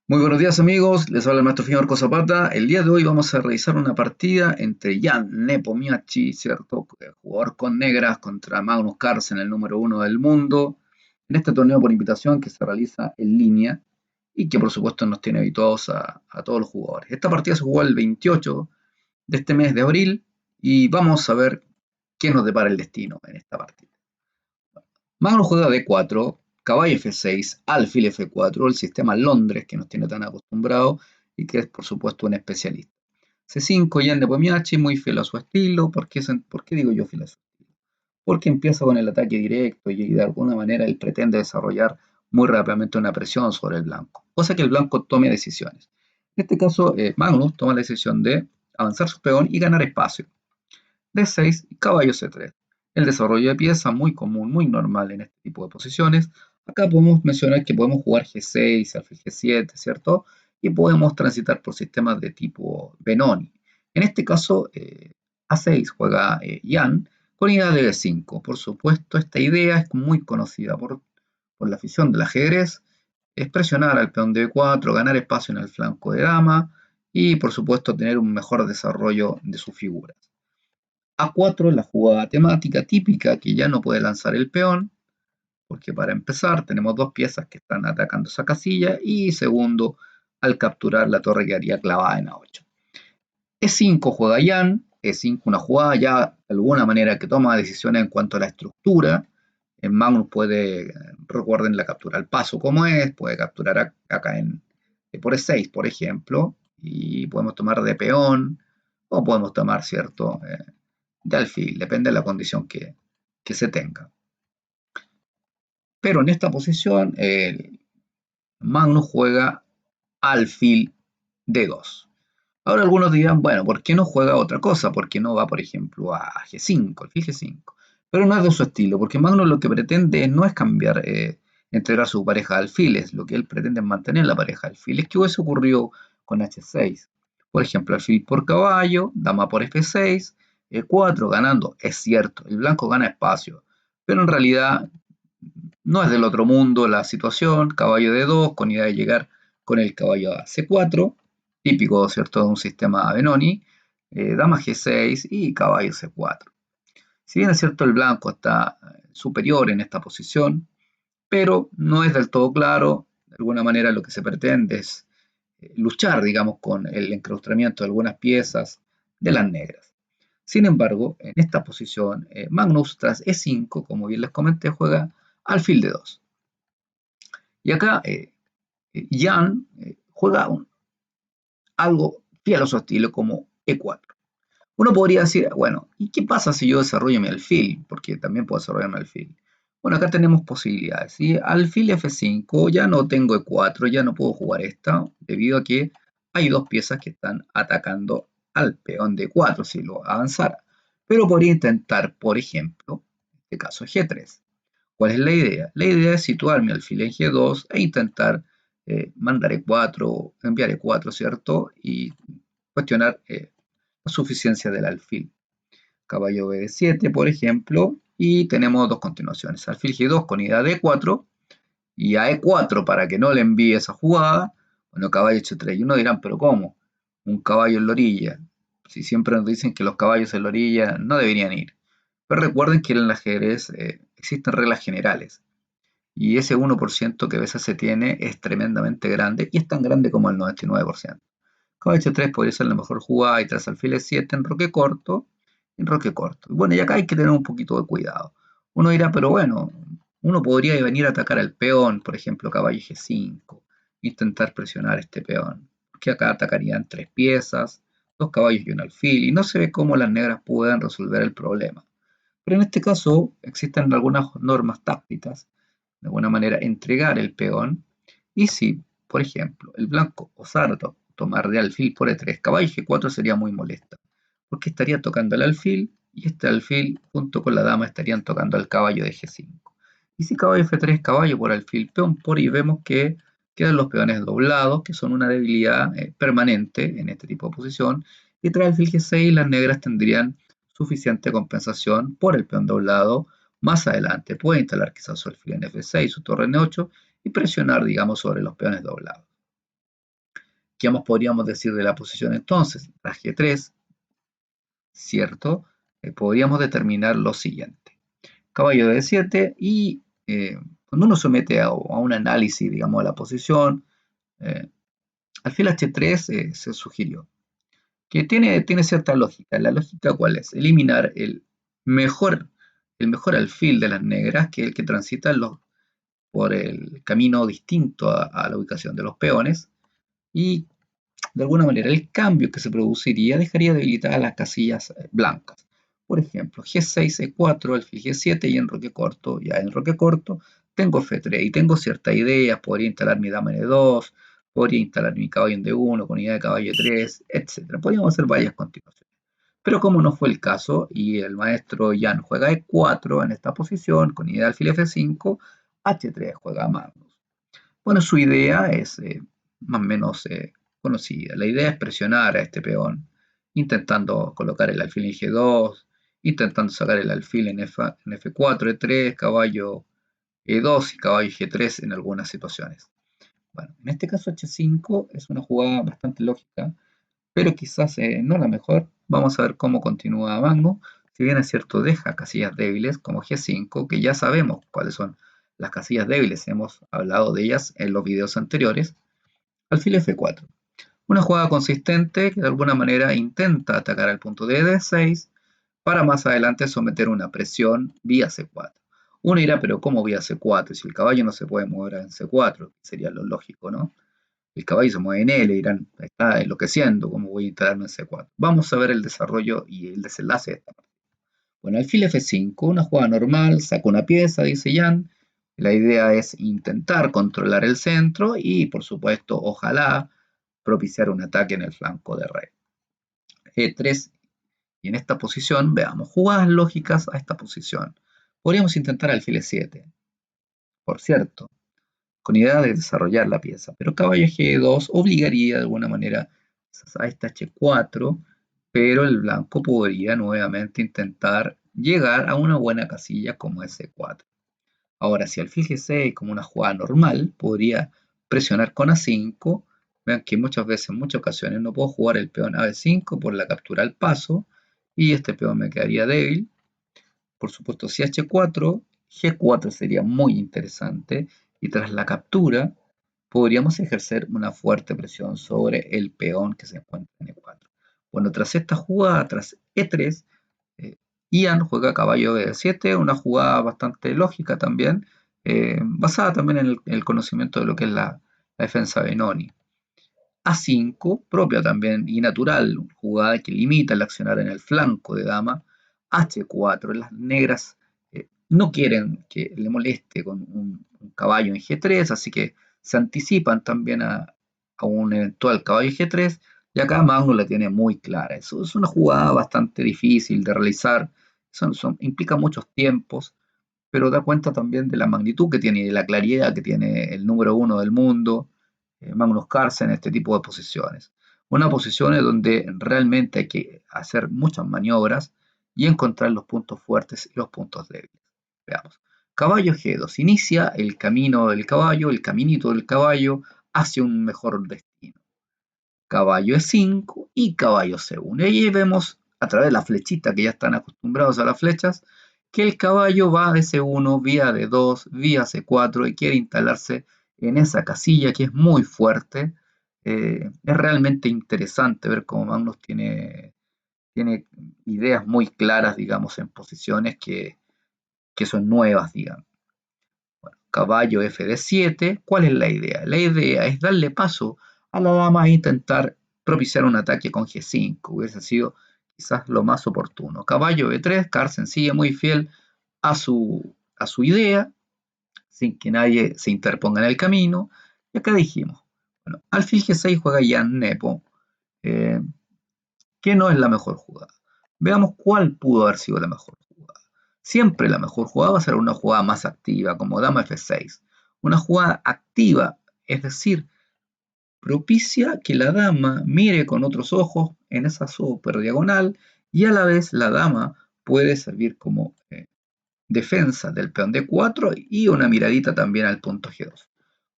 Muy buenos días amigos, les habla el maestro Fiorco Zapata. El día de hoy vamos a realizar una partida entre Jan Nepomniachtchi, ¿cierto? Jugador con negras contra Magnus Carlsen, el número uno del mundo, en este torneo por invitación que se realiza en línea y que por supuesto nos tiene habituados a todos los jugadores. Esta partida se jugó el 28 de este mes de abril y vamos a ver qué nos depara el destino en esta partida. Magnus juega D4, caballo F6, alfil F4, el sistema Londres que nos tiene tan acostumbrados y que es por supuesto un especialista. C5, Jan Nepomniachtchi, muy fiel a su estilo. ¿Por qué digo yo fiel a su estilo? Porque empieza con el ataque directo y de alguna manera él pretende desarrollar muy rápidamente una presión sobre el blanco, cosa que el blanco tome decisiones. En este caso, Magnus toma la decisión de avanzar su peón y ganar espacio. D6 y caballo C3. El desarrollo de pieza muy común, muy normal en este tipo de posiciones. Acá podemos mencionar que podemos jugar G6, alfil G7, ¿cierto? Y podemos transitar por sistemas de tipo Benoni. En este caso, A6 juega Jan con idea de B5. Por supuesto, esta idea es muy conocida por la afición del ajedrez. Es presionar al peón de B4, ganar espacio en el flanco de dama y, por supuesto, tener un mejor desarrollo de sus figuras. A4 es la jugada temática típica que ya no puede lanzar el peón, porque para empezar tenemos dos piezas que están atacando esa casilla y segundo, al capturar la torre quedaría clavada en A8. E5 juega Jan, E5 una jugada ya de alguna manera que toma decisiones en cuanto a la estructura. En Magnus puede, recuerden la captura al paso como es, puede capturar acá por E6 por ejemplo, y podemos tomar de peón o podemos tomar, ¿cierto? De alfil, depende de la condición que se tenga. Pero en esta posición, Magnus juega alfil D2. Ahora algunos dirán, bueno, ¿por qué no juega otra cosa? ¿Por qué no va, por ejemplo, a G5, alfil G5? Pero no es de su estilo, porque Magnus lo que pretende no es cambiar, integrar su pareja de alfiles, lo que él pretende es mantener la pareja de alfiles. ¿Qué hubiese ocurrido con H6? Por ejemplo, alfil por caballo, dama por F6, E4 ganando, es cierto, el blanco gana espacio, pero en realidad no es del otro mundo la situación, caballo D2 con idea de llegar con el caballo a C4, típico, ¿cierto?, de un sistema Benoni, dama G6 y caballo C4. Si bien es cierto el blanco está superior en esta posición, pero no es del todo claro, de alguna manera lo que se pretende es luchar, digamos, con el enclaustramiento de algunas piezas de las negras. Sin embargo, en esta posición, Magnus tras E5, como bien les comenté, juega alfil D2. Y acá Jan juega algo fiel a su estilo como E4. Uno podría decir, bueno, ¿y qué pasa si yo desarrollo mi alfil? Porque también puedo desarrollar mi alfil. Bueno, acá tenemos posibilidades. ¿Sí? Alfil F5, ya no tengo E4, ya no puedo jugar esta, debido a que hay dos piezas que están atacando al peón de 4 si lo avanzara. Pero podría intentar, por ejemplo, en este caso G3. ¿Cuál es la idea? La idea es situar mi alfil en G2 e intentar mandar E4, enviar E4, ¿cierto? Y cuestionar la suficiencia del alfil. Caballo B7, por ejemplo, y tenemos dos continuaciones. Alfil G2 con idea de E4 y a E4 para que no le envíe esa jugada. Bueno, caballo H3. Y uno dirán, ¿pero cómo? Un caballo en la orilla. Si siempre nos dicen que los caballos en la orilla no deberían ir. Pero recuerden que en el ajedrez existen reglas generales. Y ese 1% que a veces se tiene es tremendamente grande y es tan grande como el 99%. Caballo H3 podría ser la mejor jugada y tras alfil E7 en roque corto. Bueno, y acá hay que tener un poquito de cuidado. Uno dirá, pero bueno, uno podría venir a atacar al peón, por ejemplo, caballo G5, intentar presionar este peón, que acá atacarían tres piezas, dos caballos y un alfil, y no se ve cómo las negras puedan resolver el problema. Pero en este caso existen algunas normas tácticas, de alguna manera entregar el peón, y si, por ejemplo, el blanco osara tomar de alfil por E3, caballo G4 sería muy molesta, porque estaría tocando el alfil, y este alfil junto con la dama estarían tocando al caballo de G5. Y si caballo F3, caballo por alfil, peón por, y vemos que quedan los peones doblados, que son una debilidad permanente en este tipo de posición, y tras alfil G6 las negras tendrían suficiente compensación por el peón doblado. Más adelante puede instalar quizás su alfil en F6, su torre en E8 y presionar, digamos, sobre los peones doblados. ¿Qué más podríamos decir de la posición entonces? Tras G3, ¿cierto? Podríamos determinar lo siguiente. Caballo de D7 y cuando uno somete a un análisis, digamos, de la posición, alfil H3 se sugirió que tiene cierta lógica. ¿La lógica cuál es? Eliminar mejor, el mejor alfil de las negras, que es el que transita por el camino distinto a la ubicación de los peones, y de alguna manera el cambio que se produciría dejaría debilitadas las casillas blancas. Por ejemplo, G6, E4, alfil G7 y enroque corto. Ya en enroque corto tengo F3 y tengo ciertas ideas. Podría instalar mi dama en E2, podría instalar mi caballo en D1 con idea de caballo E3, etc. Podríamos hacer varias continuaciones. Pero como no fue el caso y el maestro Jan juega E4 en esta posición con idea de alfil F5, H3 juega Magnus. Bueno, su idea es más o menos conocida. La idea es presionar a este peón, intentando colocar el alfil en G2, intentando sacar el alfil en F4, E3, caballo E2 y caballo G3 en algunas situaciones. Bueno, en este caso H5 es una jugada bastante lógica, pero quizás no la mejor. Vamos a ver cómo continúa Magnus. Si bien es cierto, deja casillas débiles como G5, que ya sabemos cuáles son las casillas débiles, hemos hablado de ellas en los videos anteriores. Alfil F4. Una jugada consistente que de alguna manera intenta atacar al punto de D6 para más adelante someter una presión vía C4. Uno dirá, pero ¿cómo vía C4? Si el caballo no se puede mover en C4, sería lo lógico, ¿no? El caballo se mueve en L, dirán, está enloqueciendo, ¿cómo voy a instalarme en C4? Vamos a ver el desarrollo y el desenlace de esta parte. Bueno, alfil F5, una jugada normal, saca una pieza, dice Jan. La idea es intentar controlar el centro y, por supuesto, ojalá propiciar un ataque en el flanco de rey. E3, y en esta posición, veamos, jugadas lógicas a esta posición. Podríamos intentar alfil E7, por cierto, con idea de desarrollar la pieza, pero caballo G2 obligaría de alguna manera a esta H4, pero el blanco podría nuevamente intentar llegar a una buena casilla como S4. Ahora, si alfil G6 como una jugada normal, podría presionar con A5. Vean que muchas veces, en muchas ocasiones, no puedo jugar el peón a B5 por la captura al paso y este peón me quedaría débil. Por supuesto, si H4, G4 sería muy interesante y tras la captura podríamos ejercer una fuerte presión sobre el peón que se encuentra en E4. Bueno, tras esta jugada, tras E3, Ian juega caballo B7, una jugada bastante lógica también, basada también en el conocimiento de lo que es la defensa de Noni. A5, propia también y natural, jugada que limita el accionar en el flanco de dama. H4, las negras no quieren que le moleste con un caballo en G3, así que se anticipan también a un eventual caballo G3, y acá Magnus la tiene muy clara. Eso es una jugada bastante difícil de realizar, implica muchos tiempos, pero da cuenta también de la magnitud que tiene y de la claridad que tiene el número uno del mundo, Magnus Carlsen, en este tipo de posiciones. Una posición en donde realmente hay que hacer muchas maniobras y encontrar los puntos fuertes y los puntos débiles. Veamos. Caballo G2. Inicia el camino del caballo, el caminito del caballo hacia un mejor destino. Caballo E5 y caballo C1. Y ahí vemos a través de la flechita que ya están acostumbrados a las flechas, que el caballo va de C1 vía D2, vía C4 y quiere instalarse en esa casilla que es muy fuerte. Es realmente interesante ver cómo Magnus tiene ideas muy claras, digamos, en posiciones que son nuevas, digamos. Bueno, caballo F7, ¿cuál es la idea? La idea es darle paso a la dama e intentar propiciar un ataque con G5, hubiese sido quizás lo más oportuno. Caballo B3, Carlsen sigue muy fiel a su idea, sin que nadie se interponga en el camino. Y acá dijimos, bueno, alfil G6 juega Jan Nepo, eh, que no es la mejor jugada. Veamos cuál pudo haber sido la mejor jugada. Siempre la mejor jugada va a ser una jugada más activa, como dama F6. Una jugada activa, es decir, propicia que la dama mire con otros ojos en esa super diagonal y a la vez la dama puede servir como defensa del peón D4 y una miradita también al punto G2.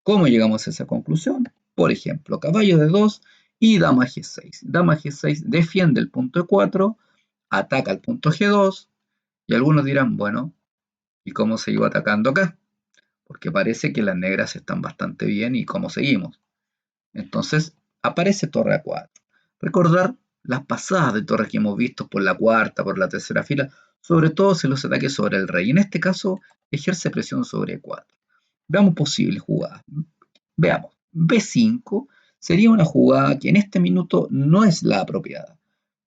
¿Cómo llegamos a esa conclusión? Por ejemplo, caballo D2 y dama G6. Dama G6 defiende el punto E4, ataca el punto G2, y algunos dirán, bueno, ¿y cómo se iba atacando acá? Porque parece que las negras están bastante bien y cómo seguimos. Entonces aparece torre A4. Recordar las pasadas de torres que hemos visto por la cuarta, por la tercera fila, sobre todo si los ataques sobre el rey. En este caso ejerce presión sobre E4. Veamos posibles jugadas. Veamos, B5 sería una jugada que en este minuto no es la apropiada.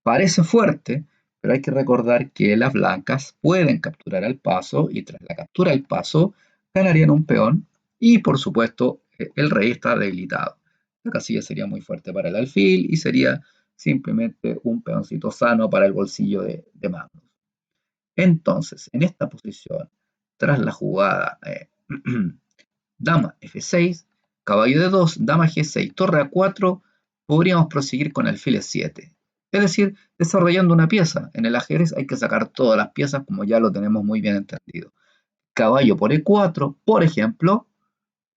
Parece fuerte, pero hay que recordar que las blancas pueden capturar al paso y tras la captura al paso ganarían un peón y por supuesto el rey está debilitado. La casilla sería muy fuerte para el alfil y sería simplemente un peoncito sano para el bolsillo de Magnus. Entonces, en esta posición, tras la jugada dama F6, caballo D2, dama G6, torre A4, podríamos proseguir con alfil E7. Es decir, desarrollando una pieza. En el ajedrez hay que sacar todas las piezas como ya lo tenemos muy bien entendido. Caballo por E4, por ejemplo,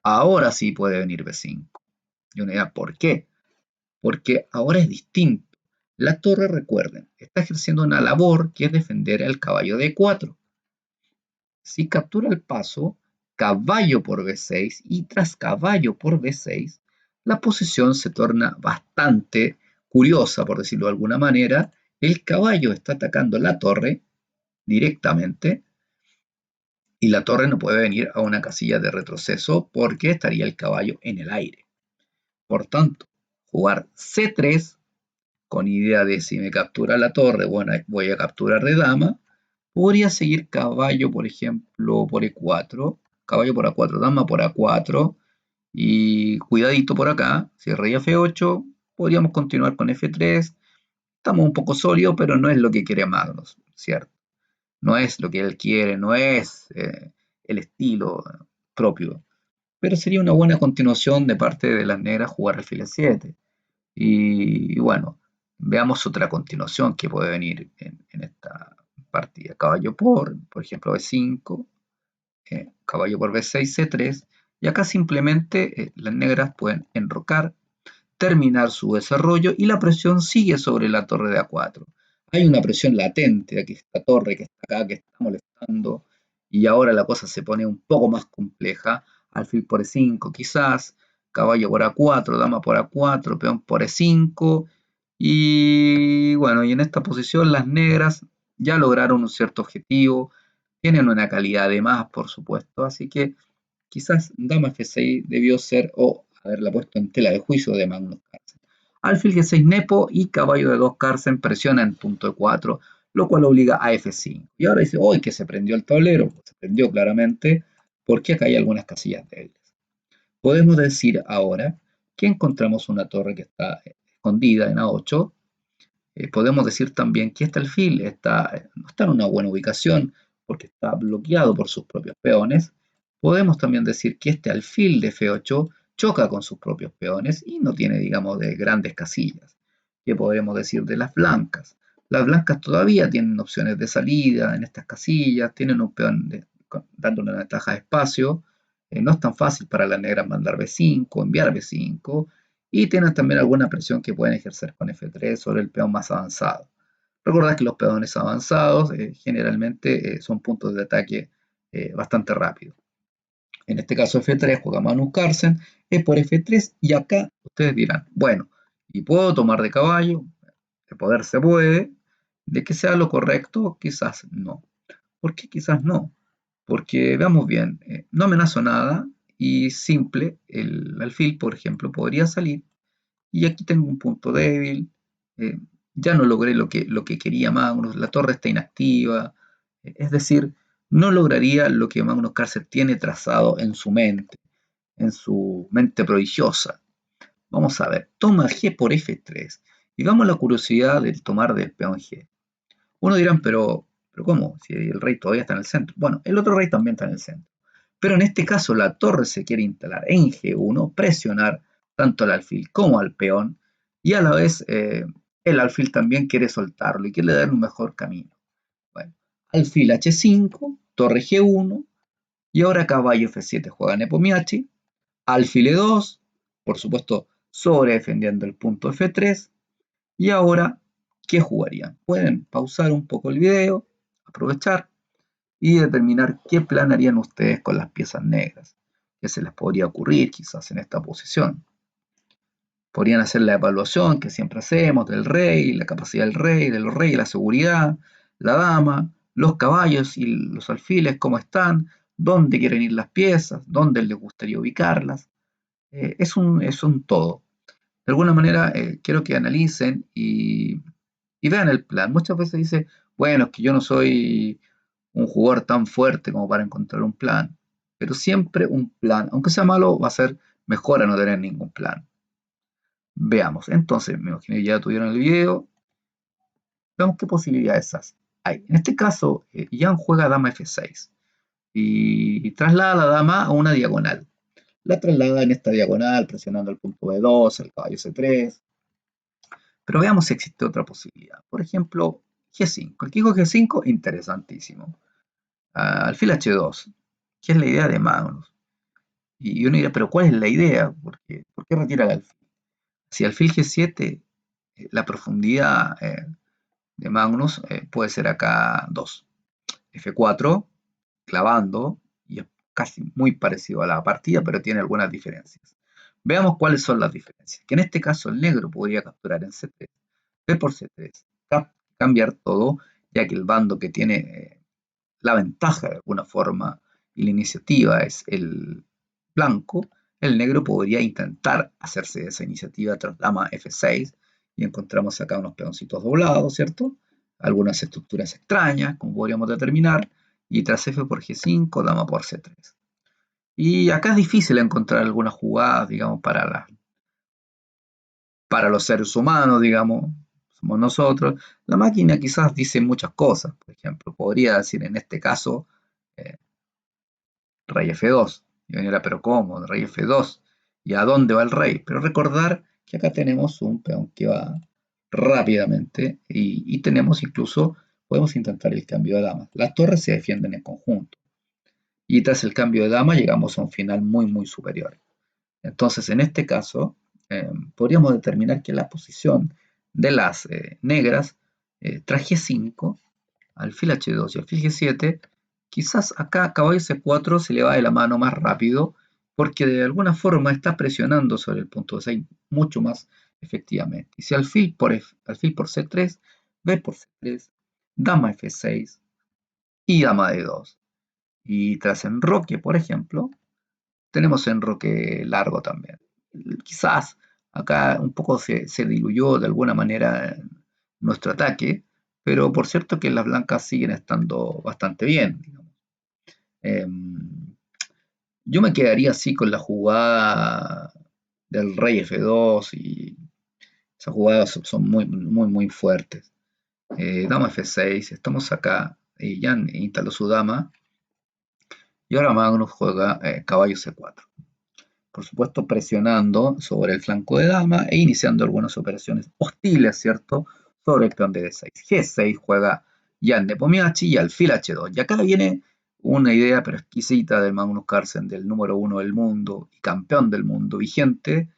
ahora sí puede venir B5. Y uno dirá, ¿por qué? Porque ahora es distinto. La torre, recuerden, está ejerciendo una labor que es defender al caballo de E4. Si captura el paso, caballo por B6 y tras caballo por B6, la posición se torna bastante curiosa, por decirlo de alguna manera. El caballo está atacando la torre directamente y la torre no puede venir a una casilla de retroceso porque estaría el caballo en el aire. Por tanto, jugar C3 con idea de si me captura la torre, bueno, voy a capturar de dama, podría seguir caballo, por ejemplo, por E4, caballo por A4, dama por A4, y cuidadito por acá, si rey F8, podríamos continuar con F3, estamos un poco sólidos, pero no es lo que quiere Magnus, ¿cierto? No es lo que él quiere, no es el estilo propio, pero sería una buena continuación de parte de las negras jugar alfil E7. Y bueno, veamos otra continuación que puede venir en esta partida. Caballo por ejemplo, B5, caballo por B6, C3, y acá simplemente las negras pueden enrocar, terminar su desarrollo y la presión sigue sobre la torre de A4. Hay una presión latente, aquí esta torre que está acá, que está molestando, y ahora la cosa se pone un poco más compleja. Alfil por E5 quizás, caballo por A4, dama por A4, peón por E5, y bueno, y en esta posición las negras ya lograron un cierto objetivo, tienen una calidad de más, por supuesto, así que quizás dama F6 debió ser o haberla puesto en tela de juicio de Magnus Carlsen. Alfil G6 Nepo y caballo de 2 Carlsen presiona en punto E4, lo cual obliga a F5. Y ahora dice, hoy que se prendió el tablero, pues se prendió claramente porque acá hay algunas casillas débiles. Podemos decir ahora que encontramos una torre que está escondida en A8. Podemos decir también que este alfil no está en una buena ubicación porque está bloqueado por sus propios peones. Podemos también decir que este alfil de F8 choca con sus propios peones y no tiene, digamos, de grandes casillas. ¿Qué podemos decir de las blancas? Las blancas todavía tienen opciones de salida en estas casillas, tienen un peón dando una ventaja de espacio. No es tan fácil para las negras mandar B5, enviar B5, y tienen también alguna presión que pueden ejercer con F3 sobre el peón más avanzado. Recordad que los peones avanzados generalmente son puntos de ataque bastante rápidos. En este caso F3 juega Magnus Carlsen, es por F3 y acá ustedes dirán, bueno, ¿y puedo tomar de caballo? De poder se puede, de que sea lo correcto, quizás no. ¿Por qué quizás no? Porque veamos bien, no amenazo nada y simple, el alfil, por ejemplo, podría salir y aquí tengo un punto débil, eh, ya no logré lo que quería Magnus, la torre está inactiva, es decir, no lograría lo que Magnus Carlsen tiene trazado en su mente prodigiosa. Vamos a ver, toma G por F3 y vamos a la curiosidad del tomar del peón G. Uno dirán, pero ¿cómo? Si el rey todavía está en el centro. Bueno, el otro rey también está en el centro. Pero en este caso la torre se quiere instalar en G1, presionar tanto al alfil como al peón, y a la vez el alfil también quiere soltarlo y quiere dar un mejor camino. Bueno, alfil H5, torre G1, y ahora caballo F7 juega Nepomniachtchi, alfil E2, por supuesto sobre defendiendo el punto F3. Y ahora, ¿qué jugarían? Pueden pausar un poco el video, aprovechar y determinar qué plan harían ustedes con las piezas negras. ¿Qué se les podría ocurrir quizás en esta posición? Podrían hacer la evaluación que siempre hacemos del rey, la capacidad del rey, de los reyes, la seguridad, la dama, los caballos y los alfiles, cómo están, dónde quieren ir las piezas, dónde les gustaría ubicarlas. Es un todo. De alguna manera, quiero que analicen y vean el plan. Muchas veces dice, bueno, es que yo no soy un jugador tan fuerte como para encontrar un plan, pero siempre un plan, aunque sea malo, va a ser mejor a no tener ningún plan. Veamos, entonces, me imagino que ya tuvieron el video, veamos qué posibilidades hay. En este caso, Jan juega dama F6 y traslada a la dama a una diagonal. La traslada en esta diagonal, presionando el punto B2, el caballo C3. Pero veamos si existe otra posibilidad. Por ejemplo, G5. El Kiko G5, interesantísimo. Alfil H2, que es la idea de Magnus. Y uno dirá, pero ¿cuál es la idea? ¿Por qué retira el alfil? Si alfil G7, la profundidad de Magnus puede ser acá 2. F4, clavando, y es casi muy parecido a la partida, pero tiene algunas diferencias. Veamos cuáles son las diferencias. Que en este caso el negro podría capturar en C3, B por C3, cambiar todo, ya que el bando que tiene la ventaja de alguna forma y la iniciativa es el blanco, el negro podría intentar hacerse esa iniciativa tras dama F6 y encontramos acá unos peoncitos doblados, ¿cierto? Algunas estructuras extrañas, como podríamos determinar, y tras F por G5, dama por C3. Y acá es difícil encontrar algunas jugadas, digamos, para los seres humanos, digamos, somos nosotros. La máquina quizás dice muchas cosas, por ejemplo, podría decir en este caso eh, rey F2. Y uno dirá, pero ¿cómo? Rey F2. ¿Y a dónde va el rey? Pero recordar que acá tenemos un peón que va rápidamente y tenemos incluso, podemos intentar el cambio de dama. Las torres se defienden en conjunto. Y tras el cambio de dama llegamos a un final muy, muy superior. Entonces, en este caso, podríamos determinar que la posición de las negras tras G5, alfil H2 y alfil G7, quizás acá caballo C4 se le va de la mano más rápido porque de alguna forma está presionando sobre el punto de 6 mucho más efectivamente. Y si alfil por C3, B por C3, dama F6 y dama D2. Y tras enroque, por ejemplo, tenemos enroque largo también. Quizás acá un poco se diluyó de alguna manera nuestro ataque, pero por cierto que las blancas siguen estando bastante bien. Digamos. Eh, yo me quedaría así con la jugada del rey F2 y esas jugadas son muy, muy, muy fuertes. Dama F6, estamos acá, ya instaló su dama y ahora Magnus juega caballo C4. Por supuesto presionando sobre el flanco de dama e iniciando algunas operaciones hostiles, ¿cierto? Sobre el peón de D6. G6 juega Jan Nepomniachtchi y alfil H2. Y acá viene una idea pero exquisita de Magnus Carlsen, del número uno del mundo y campeón del mundo vigente.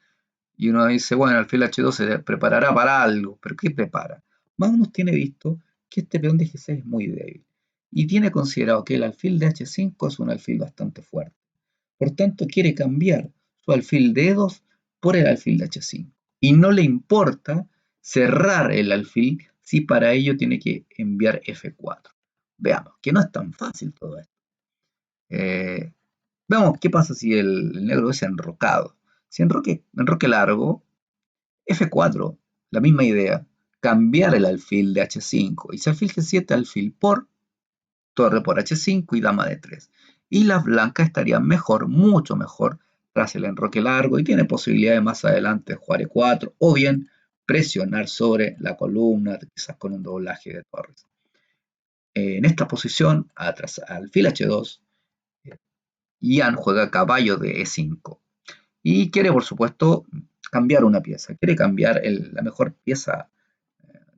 Y uno dice, bueno, alfil H2 se preparará para algo. ¿Pero qué prepara? Magnus tiene visto que este peón de G6 es muy débil. Y tiene considerado que el alfil de H5 es un alfil bastante fuerte. Por tanto, quiere cambiar su alfil de E2 por el alfil de H5. Y no le importa cerrar el alfil si para ello tiene que enviar F4. Veamos, que no es tan fácil todo esto. Veamos qué pasa si el negro es enrocado. Si enroque largo, F4, la misma idea, cambiar el alfil de H5. Y si alfil G7, alfil por torre por H5 y dama de 3. Y las blancas estarían mejor, mucho mejor, tras el enroque largo y tiene posibilidad de más adelante jugar E4 o bien presionar sobre la columna, quizás con un doblaje de torres. En esta posición, atrás alfil H2, Ian juega caballo de E5 y quiere, por supuesto, cambiar una pieza. Quiere cambiar la mejor pieza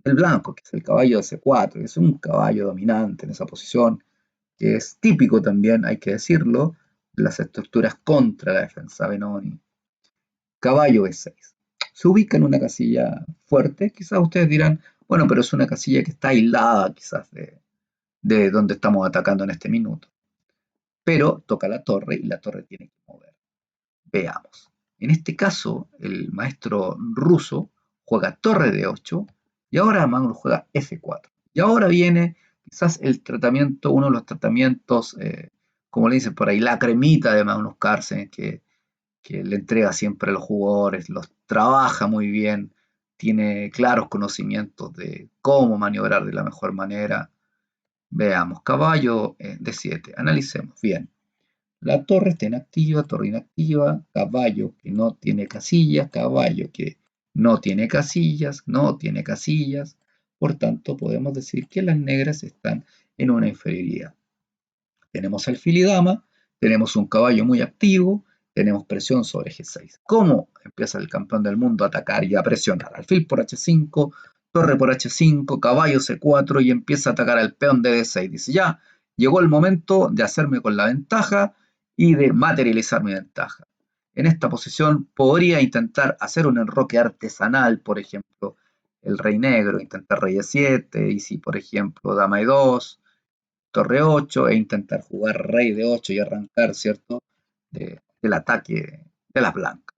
del blanco, que es el caballo de C4. Es un caballo dominante en esa posición que es típico también, hay que decirlo, de las estructuras contra la defensa Benoni. Caballo B6. se ubica en una casilla fuerte. Quizás ustedes dirán, bueno, pero es una casilla que está aislada quizás de donde estamos atacando en este minuto. Pero toca la torre y la torre tiene que mover. Veamos. En este caso, el maestro ruso juega torre de 8 y ahora Magnus juega F4. Y ahora viene quizás el tratamiento, uno de los tratamientos, como le dicen por ahí, la cremita de Magnus Carlsen, que le entrega siempre a los jugadores, los trabaja muy bien, tiene claros conocimientos de cómo maniobrar de la mejor manera. Veamos, caballo de 7, analicemos bien. La torre está inactiva, torre inactiva, caballo que no tiene casillas, caballo que no tiene casillas, no tiene casillas. Por tanto, podemos decir que las negras están en una inferioridad. Tenemos alfil y dama, tenemos un caballo muy activo, tenemos presión sobre G6. ¿Cómo empieza el campeón del mundo a atacar y a presionar? Alfil por H5, torre por H5, caballo C4 y empieza a atacar al peón de D6. Dice, ya, llegó el momento de hacerme con la ventaja y de materializar mi ventaja. En esta posición podría intentar hacer un enroque artesanal, por ejemplo, el rey negro, intentar rey E7, y si por ejemplo dama E2, torre 8 e intentar jugar rey de 8 y arrancar, ¿cierto?, del ataque de las blancas.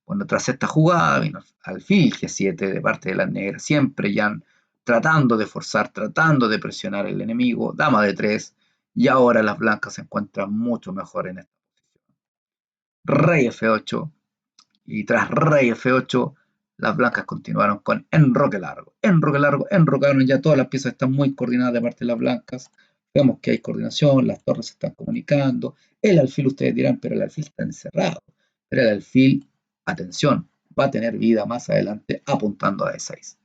Bueno, tras esta jugada vino alfil G7 de parte de las negras, siempre ya tratando de forzar, tratando de presionar al enemigo, dama de 3, y ahora las blancas se encuentran mucho mejor en esta posición. Rey F8, y tras rey F8, las blancas continuaron con enroque largo. Enroque largo, enrocaron, ya todas las piezas están muy coordinadas de parte de las blancas. Vemos que hay coordinación, las torres se están comunicando. El alfil, ustedes dirán, pero el alfil está encerrado. Pero el alfil, atención, va a tener vida más adelante apuntando a E6.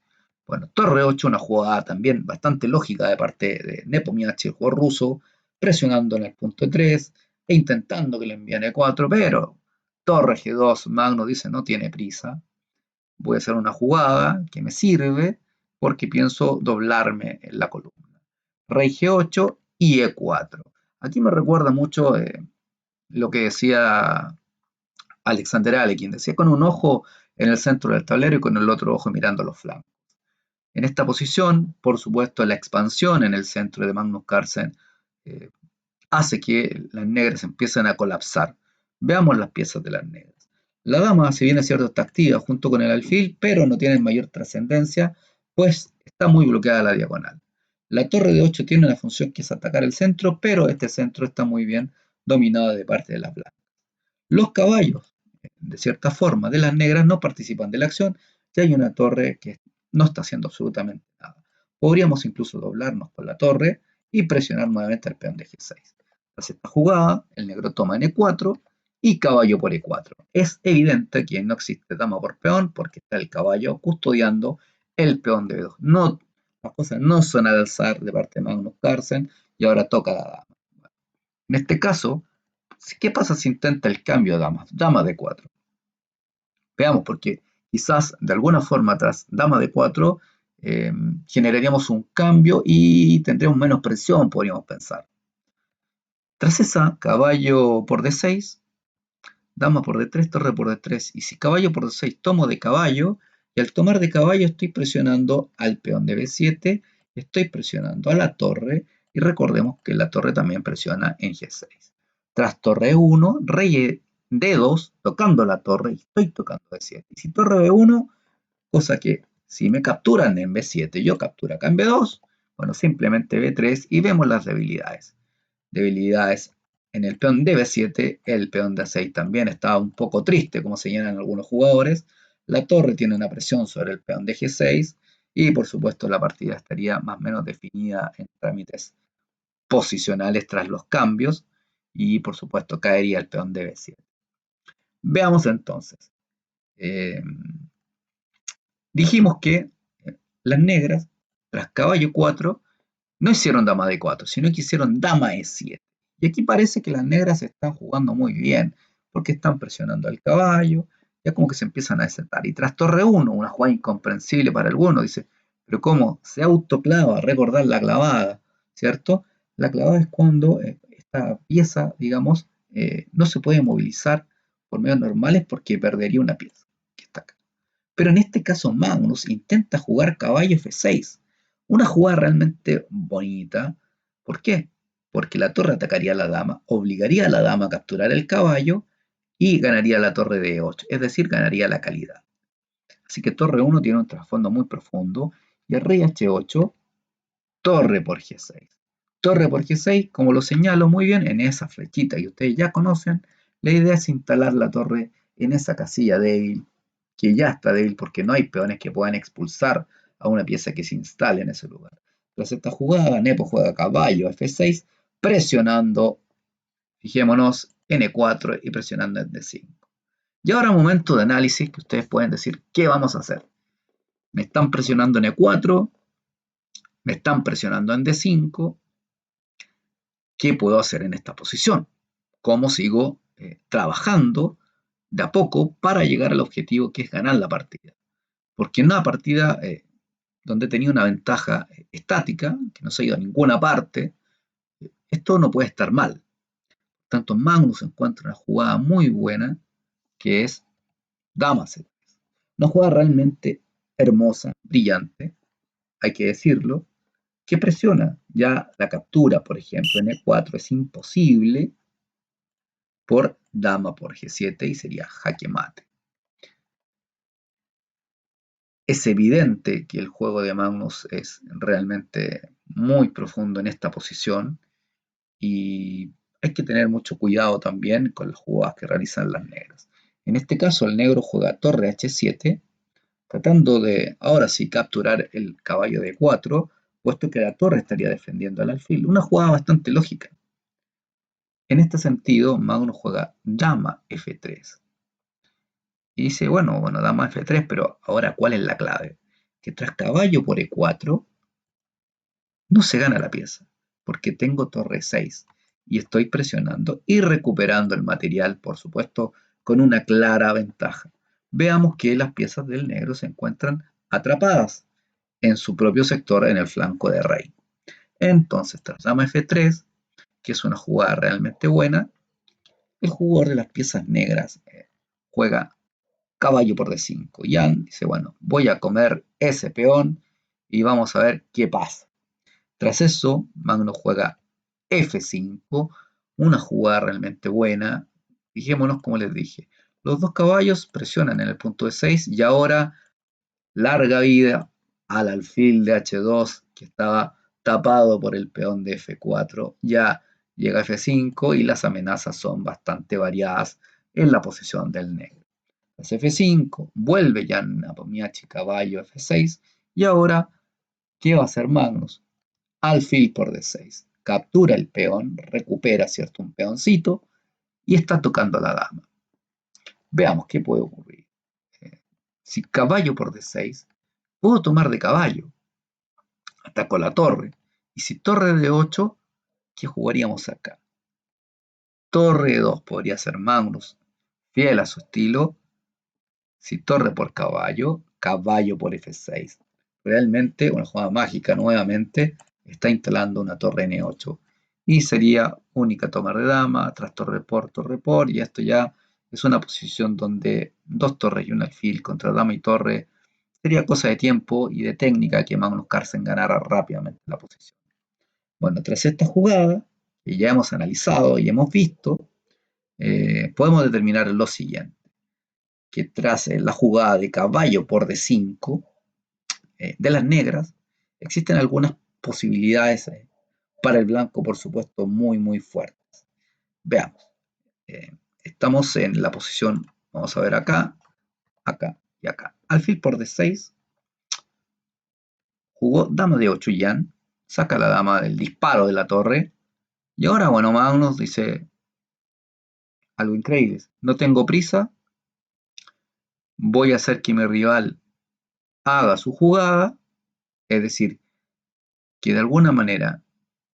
Bueno, torre 8, una jugada también bastante lógica de parte de Nepomniachtchi, el jugador ruso, presionando en el punto 3 e intentando que le envíen E4, pero torre G2, Magnus dice no tiene prisa, voy a hacer una jugada que me sirve porque pienso doblarme en la columna. Rey G8 y E4. Aquí me recuerda mucho lo que decía Alexander Alekhine, decía con un ojo en el centro del tablero y con el otro ojo mirando los flancos. En esta posición, por supuesto, la expansión en el centro de Magnus Carlsen eh, hace que las negras empiecen a colapsar. Veamos las piezas de las negras. La dama, si bien es cierto, está activa junto con el alfil, pero no tiene mayor trascendencia, pues está muy bloqueada la diagonal. La torre de 8 tiene una función que es atacar el centro, pero este centro está muy bien dominado de parte de las blancas. Los caballos, de cierta forma, de las negras no participan de la acción, ya hay una torre que no está haciendo absolutamente nada. Podríamos incluso doblarnos con la torre y presionar nuevamente al peón de G6. Tras esta jugada, el negro toma en E4 y caballo por E4. Es evidente que no existe dama por peón porque está el caballo custodiando el peón de B2. No, las cosas no son al alzar de parte de Magnus Carlsen y ahora toca la dama. En este caso, ¿qué pasa si intenta el cambio de damas? Dama de 4. Veamos, porque quizás de alguna forma tras dama de 4 generaríamos un cambio y tendríamos menos presión, podríamos pensar. Tras esa, caballo por D6, dama por D3, torre por D3. Y si caballo por D6 tomo de caballo, y al tomar de caballo estoy presionando al peón de B7, estoy presionando a la torre, y recordemos que la torre también presiona en G6. Tras torre 1, rey D2, tocando la torre, y estoy tocando D7. Y si torre B1, cosa que si me capturan en B7, yo capturo acá en B2, bueno, simplemente B3 y vemos las debilidades. Debilidades en el peón de B7, el peón de A6 también está un poco triste, como señalan algunos jugadores. La torre tiene una presión sobre el peón de G6 y por supuesto la partida estaría más o menos definida en trámites posicionales tras los cambios y por supuesto caería el peón de B7. Veamos entonces. Dijimos que las negras, tras caballo 4, no hicieron dama de 4, sino que hicieron dama E7. Y aquí parece que las negras están jugando muy bien, porque están presionando al caballo, ya como que se empiezan a desatar. Y tras torre 1, una jugada incomprensible para algunos, dice, pero ¿cómo? Se autoclava, recordar la clavada, ¿cierto? La clavada es cuando esta pieza, digamos, no se puede movilizar por medios normales porque perdería una pieza, que está acá. Pero en este caso Magnus intenta jugar caballo F6. Una jugada realmente bonita. ¿Por qué? Porque la torre atacaría a la dama, obligaría a la dama a capturar el caballo y ganaría la torre de E8, es decir, ganaría la calidad. Así que torre 1 tiene un trasfondo muy profundo y el rey H8, torre por G6. Torre por G6, como lo señalo muy bien en esa flechita que ustedes ya conocen, la idea es instalar la torre en esa casilla débil, que ya está débil porque no hay peones que puedan expulsar a una pieza que se instale en ese lugar. Tras esta jugada, Nepo juega caballo F6, presionando, fijémonos, en E4 y presionando en D5. Y ahora momento de análisis que ustedes pueden decir, ¿qué vamos a hacer? Me están presionando en E4, me están presionando en D5, ¿qué puedo hacer en esta posición? ¿Cómo sigo trabajando de a poco para llegar al objetivo que es ganar la partida? Porque en una partida donde he tenido una ventaja estática, que no se ha ido a ninguna parte, esto no puede estar mal. Tanto Magnus encuentra una jugada muy buena que es Dama C3. Una jugada realmente hermosa, brillante, hay que decirlo, que presiona. Ya la captura, por ejemplo, en E4 es imposible por Dama por G7 y sería jaque mate. Es evidente que el juego de Magnus es realmente muy profundo en esta posición y hay que tener mucho cuidado también con las jugadas que realizan las negras. En este caso el negro juega torre H7, tratando de, ahora sí, capturar el caballo de 4, puesto que la torre estaría defendiendo al alfil. Una jugada bastante lógica. En este sentido, Magnus juega dama F3. Y dice, bueno, dama F3, pero ahora ¿cuál es la clave? Que tras caballo por E4 no se gana la pieza, porque tengo torre 6 y estoy presionando y recuperando el material, por supuesto, con una clara ventaja. Veamos que las piezas del negro se encuentran atrapadas en su propio sector en el flanco de rey. Entonces, tras dama F3, que es una jugada realmente buena, el jugador de las piezas negras juega caballo por D5. Jan dice, bueno, voy a comer ese peón y vamos a ver qué pasa. Tras eso, Magnus juega F5, una jugada realmente buena. Fijémonos como les dije, los dos caballos presionan en el punto de 6 y ahora larga vida al alfil de H2 que estaba tapado por el peón de F4. Ya llega F5 y las amenazas son bastante variadas en la posición del negro. Tras F5, vuelve Jan Nepomniachtchi caballo F6 y ahora, ¿qué va a hacer Magnus? Alfil por D6. Captura el peón, recupera, ¿cierto? Un peoncito y está tocando la dama. Veamos qué puede ocurrir. Si caballo por D6, puedo tomar de caballo. Ataco la torre. Y si torre de 8, ¿qué jugaríamos acá? Torre de 2 podría ser Magnus, fiel a su estilo. Si torre por caballo, caballo por F6. Realmente una jugada mágica nuevamente está instalando una torre N8. Y sería única toma de dama, tras torre por, y esto ya es una posición donde dos torres y un alfil contra dama y torre sería cosa de tiempo y de técnica que Magnus Carlsen ganara rápidamente la posición. Bueno, tras esta jugada, que ya hemos analizado y hemos visto, podemos determinar lo siguiente, que tras la jugada de caballo por D5 de las negras, existen algunas posibilidades para el blanco, por supuesto, muy, muy fuertes. Veamos, estamos en la posición, vamos a ver acá, acá y acá. Alfil por D6, jugó dama de 8 Jan, saca la dama del disparo de la torre, y ahora, bueno, Magnus dice algo increíble, no tengo prisa, voy a hacer que mi rival haga su jugada, es decir, que de alguna manera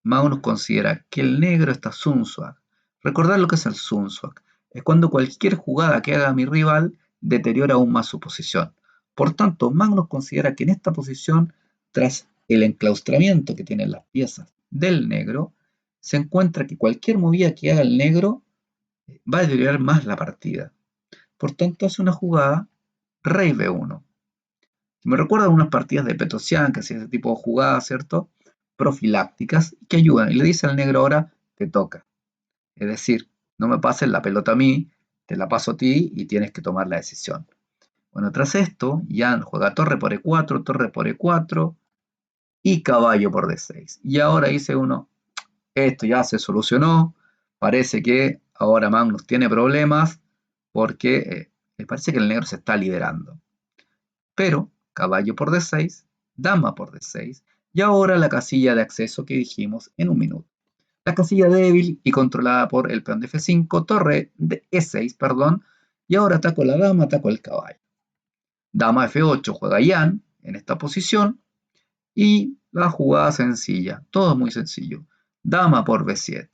Magnus considera que el negro está Sunsuak. Recordar lo que es el Sunsuak. Es cuando cualquier jugada que haga mi rival deteriora aún más su posición. Por tanto, Magnus considera que en esta posición, tras el enclaustramiento que tienen las piezas del negro, se encuentra que cualquier movida que haga el negro va a deteriorar más la partida. Por tanto, hace una jugada rey B1. Me recuerdan unas partidas de Petrosian que hacía ese tipo de jugadas, ¿cierto? Profilácticas que ayudan. Y le dice al negro ahora, te toca. Es decir, no me pases la pelota a mí, te la paso a ti y tienes que tomar la decisión. Bueno, tras esto, Jan juega torre por E4 y caballo por D6. Y ahora dice uno, esto ya se solucionó, parece que ahora Magnus tiene problemas porque me parece que el negro se está liderando. Pero caballo por D6, dama por D6 y ahora la casilla de acceso que dijimos en un minuto. La casilla débil y controlada por el peón de F5, torre de E6, perdón, y ahora ataco la dama, ataco el caballo. Dama F8 juega Jan en esta posición y la jugada sencilla, todo muy sencillo. Dama por B7.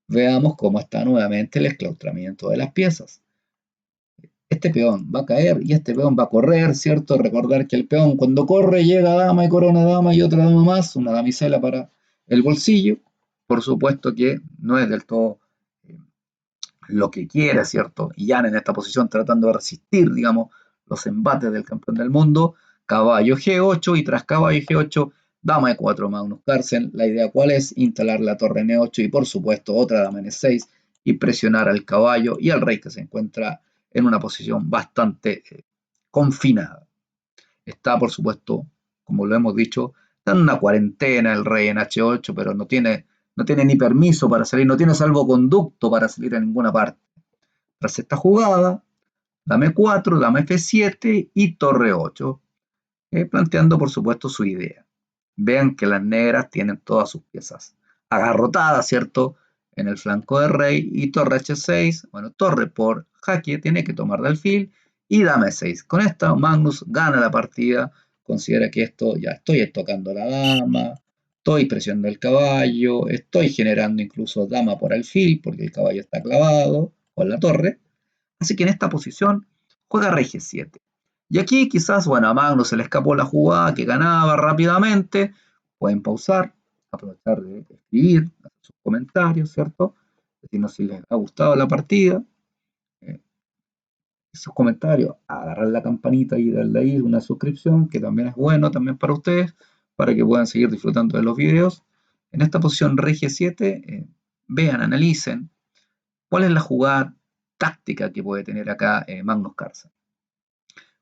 Veamos cómo está nuevamente el esclaustramiento de las piezas. Este peón va a caer y este peón va a correr, ¿cierto? Recordar que el peón cuando corre llega dama y corona dama y otra dama más, una damisela para el bolsillo. Por supuesto que no es del todo lo que quiere, ¿cierto? Y Jan en esta posición tratando de resistir, digamos, los embates del campeón del mundo. Caballo G8 y tras caballo G8, dama E4 Magnus Carlsen. La idea cuál es instalar la torre N8 y por supuesto otra dama N6 y presionar al caballo y al rey que se encuentra en una posición bastante confinada. Está por supuesto, como lo hemos dicho, está en una cuarentena el rey en H8, pero no tiene ni permiso para salir, no tiene salvoconducto para salir a ninguna parte. Tras esta jugada, dame 4, dame F7 y torre 8, planteando por supuesto su idea. Vean que las negras tienen todas sus piezas agarrotadas, ¿cierto? En el flanco de rey y torre H6, bueno, torre por jaque, tiene que tomar de alfil y dame 6. Con esta Magnus gana la partida, considera que esto ya estoy tocando la dama, estoy presionando el caballo, estoy generando incluso dama por alfil porque el caballo está clavado con la torre. Así que en esta posición juega rey G7. Y aquí quizás, bueno, a Magnus se le escapó la jugada que ganaba rápidamente. Pueden pausar, aprovechar de escribir, hacer sus comentarios, ¿cierto? Decirnos si les ha gustado la partida. Eh, Sus comentarios, agarrar la campanita y darle ahí una suscripción, que también es bueno también para ustedes, para que puedan seguir disfrutando de los videos. En esta posición rey G7, vean, analicen cuál es la jugada táctica que puede tener acá Magnus Carlsen.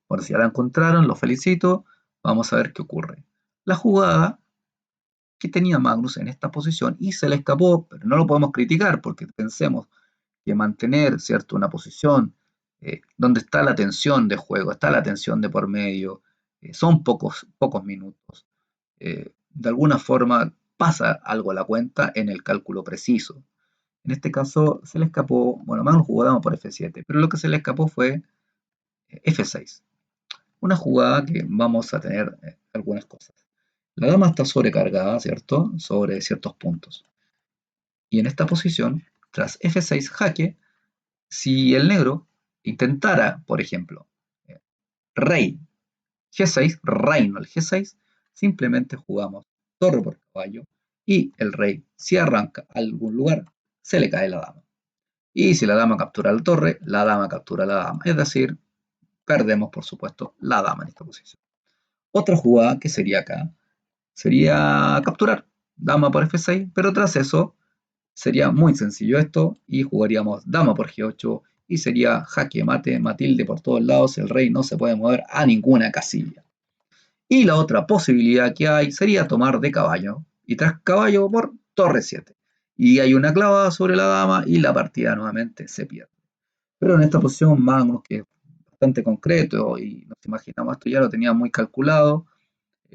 Bueno, si ya la encontraron, los felicito. Vamos a ver qué ocurre. La jugada que tenía Magnus en esta posición y se le escapó, pero no lo podemos criticar porque pensemos que mantener, ¿cierto?, una posición donde está la tensión de juego, está la tensión de por medio, son pocos minutos. De alguna forma pasa algo a la cuenta en el cálculo preciso. En este caso se le escapó, bueno, Magnus jugó dama por F7, pero lo que se le escapó fue F6. Una jugada que vamos a tener algunas cosas. La dama está sobrecargada, ¿cierto? Sobre ciertos puntos. Y en esta posición, tras F6 jaque, si el negro intentara, por ejemplo, eh, rey G6, reino al G6, simplemente jugamos torre por caballo y el rey, si arranca a algún lugar, se le cae la dama. Y si la dama captura la torre, la dama captura la dama. Es decir, perdemos, por supuesto, la dama en esta posición. Otra jugada que sería acá sería capturar dama por F6, pero tras eso sería muy sencillo esto y jugaríamos dama por G8 y sería jaque mate, Matilde por todos lados, el rey no se puede mover a ninguna casilla. Y la otra posibilidad que hay sería tomar de caballo y tras caballo por torre 7. Y hay una clavada sobre la dama y la partida nuevamente se pierde. Pero en esta posición Magnus, que es bastante concreto y nos imaginamos esto ya lo tenía muy calculado,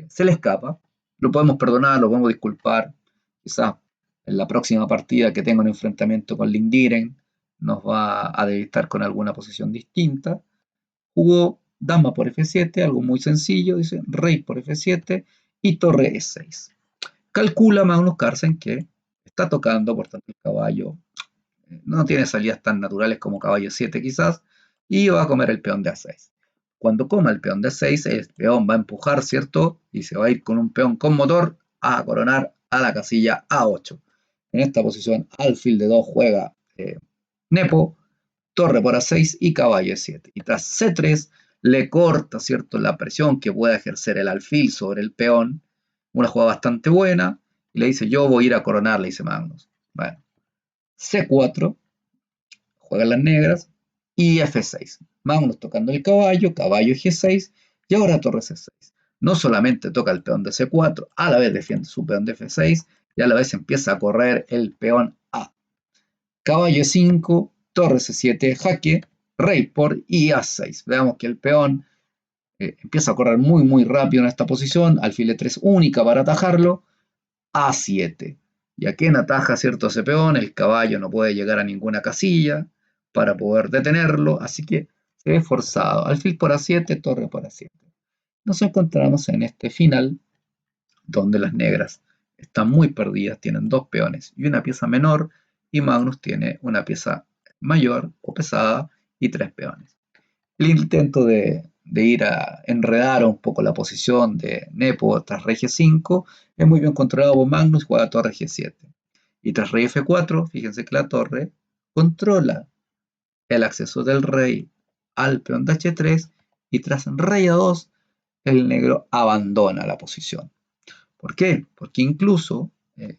se le escapa, lo podemos perdonar, lo podemos disculpar, quizás en la próxima partida que tenga un enfrentamiento con Lindiren nos va a debilitar con alguna posición distinta. Jugó dama por F7, algo muy sencillo, dice rey por F7 y torre E6. Calcula Magnus Carlsen que está tocando, por tanto el caballo no tiene salidas tan naturales como caballo 7 quizás, y va a comer el peón de A6. Cuando coma el peón de A6, el peón va a empujar, ¿cierto? Y se va a ir con un peón con motor a coronar a la casilla A8. En esta posición, alfil de 2 juega Nepo, torre por A6 y caballo E7. Y tras C3, le corta, ¿cierto?, la presión que pueda ejercer el alfil sobre el peón, una jugada bastante buena, y le dice, yo voy a ir a coronar, le dice Magnus. Bueno, C4, juegan las negras, y F6. Magnus tocando el caballo, caballo G6, y ahora torre C6. No solamente toca el peón de C4, a la vez defiende su peón de F6, y a la vez empieza a correr el peón A. Caballo E5, torre C7, jaque, rey por y A6. Veamos que el peón empieza a correr muy rápido en esta posición, alfil E3 única para atajarlo, A7. ¿Y a quién ataja, cierto, ese peón? El caballo no puede llegar a ninguna casilla para poder detenerlo, así que se ve forzado. Alfil por A7, torre por A7. Nos encontramos en este final, donde las negras están muy perdidas, tienen dos peones y una pieza menor, y Magnus tiene una pieza mayor o pesada y tres peones. El intento de ir a enredar un poco la posición de Nepo tras rey G5 es muy bien controlado por Magnus, juega torre G7. Y tras rey F4, fíjense que la torre controla el acceso del rey al peón de H3, y tras rey A2 el negro abandona la posición. ¿Por qué? Porque incluso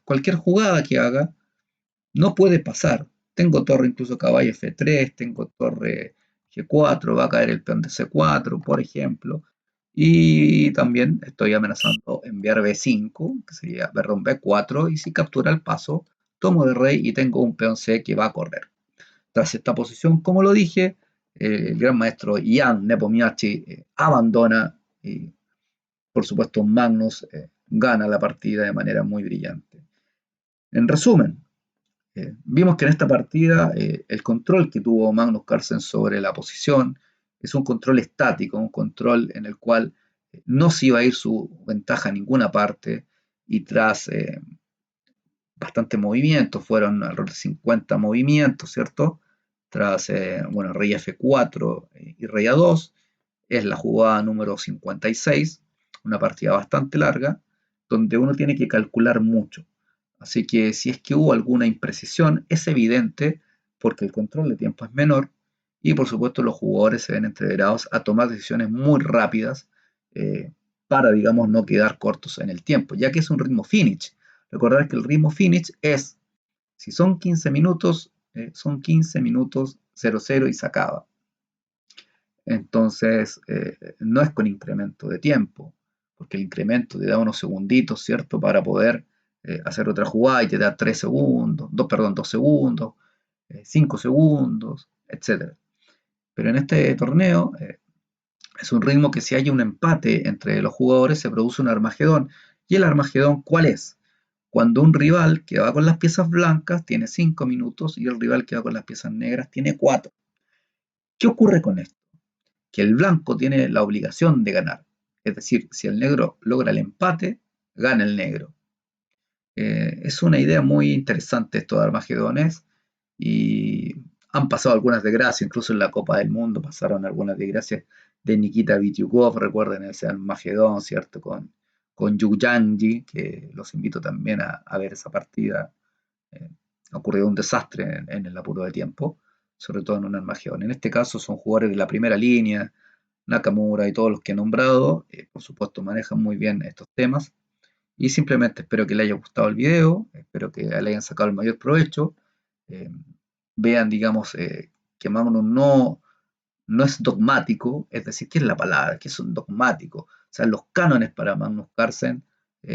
cualquier jugada que haga no puede pasar. Tengo torre incluso caballo F3, tengo torre G4, va a caer el peón de C4, por ejemplo. Y también estoy amenazando enviar B5, que sería perdón, B4, y si captura el paso, tomo de rey y tengo un peón C que va a correr. Tras esta posición, como lo dije, el gran maestro Jan Nepomniachtchi abandona y, por supuesto, Magnus gana la partida de manera muy brillante. En resumen, vimos que en esta partida el control que tuvo Magnus Carlsen sobre la posición es un control estático, un control en el cual no se iba a ir su ventaja a ninguna parte, y tras bastante movimientos, fueron alrededor de 50 movimientos, ¿cierto? Tras, bueno, rey F4 y rey A2, es la jugada número 56, una partida bastante larga, donde uno tiene que calcular mucho. Así que si es que hubo alguna imprecisión, es evidente porque el control de tiempo es menor, y por supuesto los jugadores se ven entreverados a tomar decisiones muy rápidas para, digamos, no quedar cortos en el tiempo, ya que es un ritmo finish. Recordar que el ritmo finish es, si son 15 minutos, son 15 minutos 00 y se acaba. Entonces, no es con incremento de tiempo, porque el incremento te da unos segunditos, ¿cierto? Para poder hacer otra jugada y te da 3 segundos, 2 segundos, 5 segundos, etc. Pero en este torneo es un ritmo que si hay un empate entre los jugadores se produce un Armagedón. ¿Y el Armagedón cuál es? Cuando un rival que va con las piezas blancas tiene 5 minutos y el rival que va con las piezas negras tiene 4. ¿Qué ocurre con esto? Que el blanco tiene la obligación de ganar. Es decir, si el negro logra el empate, gana el negro. Es una idea muy interesante esto de Armagedones, y han pasado algunas desgracias, incluso en la Copa del Mundo pasaron algunas desgracias de Nikita Vityukov, recuerden ese Armagedón, ¿cierto? Con Yuyanji, que los invito también a ver esa partida. Eh, Ocurrió un desastre en el apuro de tiempo, sobre todo en un Armagedón. En este caso son jugadores de la primera línea, Nakamura y todos los que he nombrado, por supuesto manejan muy bien estos temas, y simplemente espero que les haya gustado el video, espero que le hayan sacado el mayor provecho, eh, vean, digamos, que Magnum no es dogmático, es decir, ¿qué es la palabra? ¿Qué es un dogmático? O sea, los cánones para Magnus Carlsen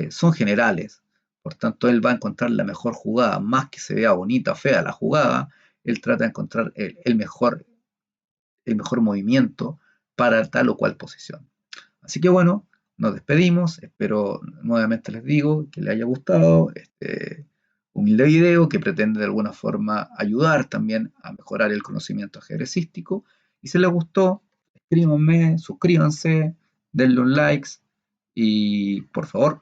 son generales, por tanto él va a encontrar la mejor jugada, más que se vea bonita o fea la jugada, él trata de encontrar el mejor movimiento para tal o cual posición. Así que bueno, nos despedimos, espero nuevamente les digo que les haya gustado este humilde video que pretende de alguna forma ayudar también a mejorar el conocimiento ajedrecístico, y si les gustó, escríbanme, suscríbanse, denle un like y por favor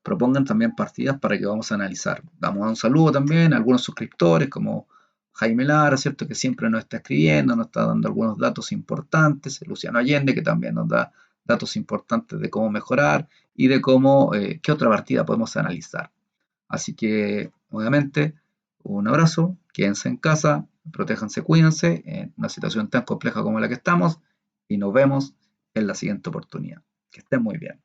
propongan también partidas para que vamos a analizar. Damos un saludo también a algunos suscriptores como Jaime Lara, ¿cierto? Que siempre nos está escribiendo, nos está dando algunos datos importantes. Luciano Allende, que también nos da datos importantes de cómo mejorar y de cómo, qué otra partida podemos analizar. Así que, obviamente, un abrazo, quédense en casa, protéjanse, cuídense en una situación tan compleja como la que estamos, y nos vemos en la siguiente oportunidad. Que estén muy bien.